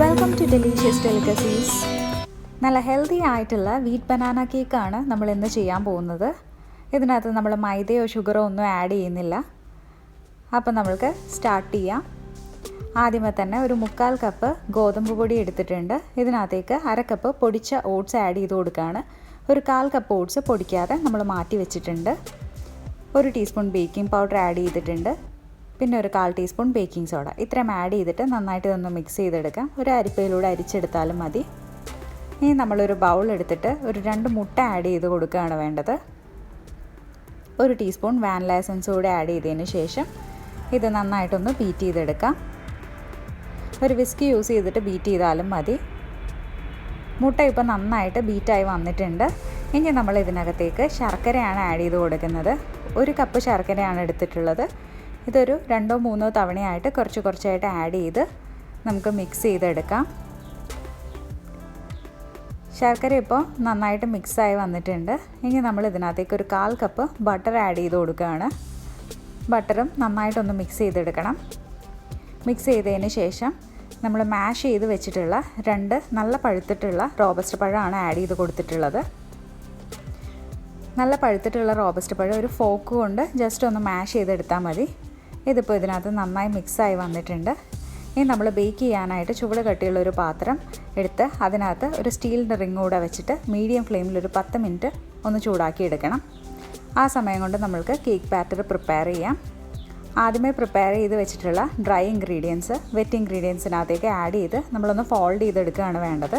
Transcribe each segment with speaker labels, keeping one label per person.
Speaker 1: Welcome to delicious delicacies. നല്ല healthy ആയിട്ടുള്ള wheat banana കേക്കാണ് നമ്മൾ ഇന്ന് ചെയ്യാൻ പോകുന്നത്. ഇതിനകത്ത് നമ്മൾ മൈദയോ ഷുഗറോ ഒന്നും ആഡ് ചെയ്യുന്നില്ല. അപ്പോൾ നമ്മൾക്ക് സ്റ്റാർട്ട് ചെയ്യാം. ആദ്യമേ തന്നെ ഒരു 1/4 കപ്പ് ഗോതമ്പ് പൊടി എടുത്തിട്ടുണ്ട്. ഇതിനകത്തേക്ക് 1/2 കപ്പ് പൊടിച്ച ഓട്സ് ആഡ് ചെയ്ത് കൊടുക്കുകയാണ്. ഒരു 1/4 കപ്പ് ഓട്സ് പൊടിക്കാതെ നമ്മൾ മാറ്റി വെച്ചിട്ടുണ്ട്. 1 ടീസ്പൂൺ ബേക്കിംഗ് പൗഡർ ആഡ് ചെയ്തിട്ടുണ്ട്. പിന്നെ ഒരു 1/4 ടീസ്പൂൺ ബേക്കിംഗ് സോഡ. ഇത്രയും ആഡ് ചെയ്തിട്ട് നന്നായിട്ട് ഇതൊന്ന് മിക്സ് ചെയ്തെടുക്കാം. ഒരു അരിപ്പയിലൂടെ അരിച്ചെടുത്താലും മതി. ഇനി നമ്മളൊരു ബൗൾ എടുത്തിട്ട് ഒരു 2 മുട്ട ആഡ് ചെയ്ത് കൊടുക്കുകയാണ് വേണ്ടത്. 1 ടീസ്പൂൺ വാനില എസൻസ് കൂടെ ആഡ് ചെയ്തതിന് ശേഷം ഇത് നന്നായിട്ടൊന്ന് ബീറ്റ് ചെയ്തെടുക്കാം. ഒരു വിസ്കി യൂസ് ചെയ്തിട്ട് ബീറ്റ് ചെയ്താലും മതി. മുട്ട ഇപ്പോൾ നന്നായിട്ട് ബീറ്റായി വന്നിട്ടുണ്ട്. ഇനി നമ്മൾ ഇതിനകത്തേക്ക് ശർക്കരയാണ് ആഡ് ചെയ്ത് കൊടുക്കുന്നത്. 1 കപ്പ് ശർക്കരയാണ് എടുത്തിട്ടുള്ളത്. ഇതൊരു 2-3 തവണയായിട്ട് കുറച്ചായിട്ട് ആഡ് ചെയ്ത് നമുക്ക് മിക്സ് ചെയ്തെടുക്കാം. ശർക്കര ഇപ്പോൾ നന്നായിട്ട് മിക്സായി വന്നിട്ടുണ്ട്. ഇനി നമ്മൾ ഇതിനകത്തേക്ക് ഒരു 1/4 കപ്പ് ബട്ടർ ആഡ് ചെയ്ത് കൊടുക്കുകയാണ്. ബട്ടറും നന്നായിട്ടൊന്ന് മിക്സ് ചെയ്തെടുക്കണം. മിക്സ് ചെയ്തതിന് ശേഷം നമ്മൾ മാഷ് ചെയ്ത് വെച്ചിട്ടുള്ള 2 നല്ല പഴുത്തിട്ടുള്ള റോബസ്റ്റ് പഴമാണ് ആഡ് ചെയ്ത് കൊടുത്തിട്ടുള്ളത്. നല്ല പഴുത്തിട്ടുള്ള റോബസ്റ്റ് പഴം ഒരു ഫോക്ക് കൊണ്ട് ജസ്റ്റ് ഒന്ന് മാഷ് ചെയ്തെടുത്താൽ മതി. ഇതിപ്പോൾ ഇതിനകത്ത് നന്നായി മിക്സായി വന്നിട്ടുണ്ട്. ഇനി നമ്മൾ ബേക്ക് ചെയ്യാനായിട്ട് ചുവട് കട്ടിയുള്ള ഒരു പാത്രം എടുത്ത് അതിനകത്ത് ഒരു സ്റ്റീലിൻ്റെ റിങ് കൂടെ വെച്ചിട്ട് മീഡിയം ഫ്ലെയിമിൽ ഒരു 10 മിനിറ്റ് ഒന്ന് ചൂടാക്കി എടുക്കണം. ആ സമയം കൊണ്ട് നമ്മൾക്ക് കേക്ക് ബാറ്റർ പ്രിപ്പയർ ചെയ്യാം. ആദ്യമേ പ്രിപ്പയർ ചെയ്ത് വെച്ചിട്ടുള്ള ഡ്രൈ ഇൻഗ്രീഡിയൻസ് വെറ്റ് ഇൻഗ്രീഡിയൻസിനകത്തേക്ക് ആഡ് ചെയ്ത് നമ്മളൊന്ന് ഫോൾഡ് ചെയ്തെടുക്കുകയാണ് വേണ്ടത്.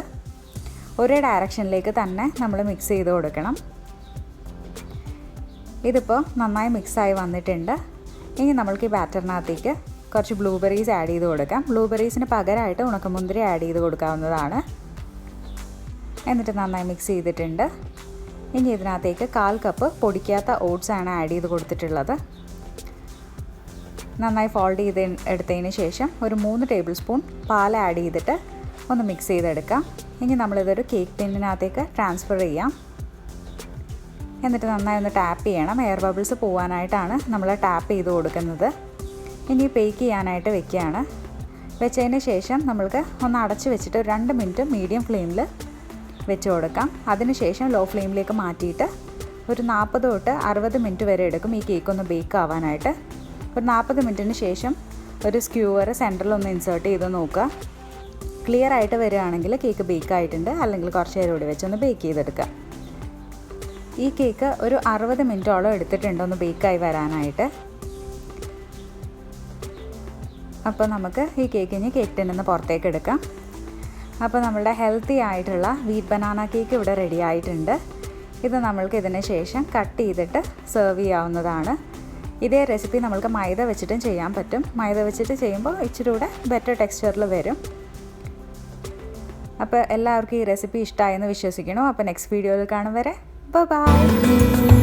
Speaker 1: ഒരേ ഡയറക്ഷനിലേക്ക് തന്നെ നമ്മൾ മിക്സ് ചെയ്ത് കൊടുക്കണം. ഇതിപ്പോൾ നന്നായി മിക്സായി വന്നിട്ടുണ്ട്. ഇനി നമ്മൾക്ക് ഈ ബാറ്ററിനകത്തേക്ക് കുറച്ച് ബ്ലൂബെറീസ് ആഡ് ചെയ്ത് കൊടുക്കാം. ബ്ലൂബെറീസിന് പകരമായിട്ട് ഉണക്കമുന്തിരി ആഡ് ചെയ്ത് കൊടുക്കാവുന്നതാണ്. എന്നിട്ട് നന്നായി മിക്സ് ചെയ്തിട്ടുണ്ട്. ഇനി ഇതിനകത്തേക്ക് 1/4 കപ്പ് പൊടിക്കാത്ത ഓട്സ് ആണ് ആഡ് ചെയ്ത് കൊടുത്തിട്ടുള്ളത്. നന്നായി ഫോൾഡ് ചെയ്ത് എടുത്തതിന് ശേഷം ഒരു 3 ടേബിൾ സ്പൂൺ പാൽ ആഡ് ചെയ്തിട്ട് ഒന്ന് മിക്സ് ചെയ്തെടുക്കാം. ഇനി നമ്മളിതൊരു കേക്ക് ടിന്നിനകത്തേക്ക് ട്രാൻസ്ഫർ ചെയ്യാം. എന്നിട്ട് നന്നായി ഒന്ന് ടാപ്പ് ചെയ്യണം. എയർ ബബിൾസ് പോകാനായിട്ടാണ് നമ്മൾ ടാപ്പ് ചെയ്ത് കൊടുക്കുന്നത്. ഇനി ബേക്ക് ചെയ്യാനായിട്ട് വെക്കുകയാണ്. വെച്ചതിന് ശേഷം നമ്മൾക്ക് ഒന്ന് അടച്ച് വെച്ചിട്ട് 2 മിനിറ്റ് മീഡിയം ഫ്ലെയിമിൽ വെച്ച് കൊടുക്കാം. അതിനുശേഷം ലോ ഫ്ലെയിമിലേക്ക് മാറ്റിയിട്ട് ഒരു 40 തൊട്ട് 60 മിനിറ്റ് വരെ എടുക്കും ഈ കേക്ക് ഒന്ന് ബേക്ക് ആവാനായിട്ട്. ഒരു 40 മിനിറ്റിന് ശേഷം ഒരു സ്ക്യൂവർ സെൻറ്ററിലൊന്ന് ഇൻസേർട്ട് ചെയ്ത് നോക്കുക. ക്ലിയർ ആയിട്ട് വരികയാണെങ്കിൽ കേക്ക് ബേക്ക് ആയിട്ടുണ്ട്. അല്ലെങ്കിൽ കുറച്ച് നേരം കൂടി വെച്ചൊന്ന് ബേക്ക് ചെയ്തെടുക്കുക. ഈ കേക്ക് ഒരു 60 മിനിറ്റോളം എടുത്തിട്ടുണ്ട് ഒന്ന് ബേക്കായി വരാനായിട്ട്. അപ്പോൾ നമുക്ക് ഈ കേക്കിന് കേക്ക് ടിന്നിൽ നിന്ന് പുറത്തേക്ക് എടുക്കാം. അപ്പോൾ നമ്മളുടെ ഹെൽത്തി ആയിട്ടുള്ള വീറ്റ് ബനാന കേക്ക് ഇവിടെ റെഡി ആയിട്ടുണ്ട്. ഇത് നമ്മൾക്ക് ഇതിന് ശേഷം കട്ട് ചെയ്തിട്ട് സെർവ് ചെയ്യാവുന്നതാണ്. ഇതേ റെസിപ്പി നമ്മൾക്ക് മൈദ വെച്ചിട്ടും ചെയ്യാൻ പറ്റും. മൈദ വെച്ചിട്ട് ചെയ്യുമ്പോൾ ഇച്ചിരി കൂടെ ബെറ്റർ ടെക്സ്ചറിൽ വരും. അപ്പോൾ എല്ലാവർക്കും ഈ റെസിപ്പി ഇഷ്ടമായെന്ന് വിശ്വസിക്കണം. അപ്പോൾ നെക്സ്റ്റ് വീഡിയോയിൽ കാണും വരെ ബൈ.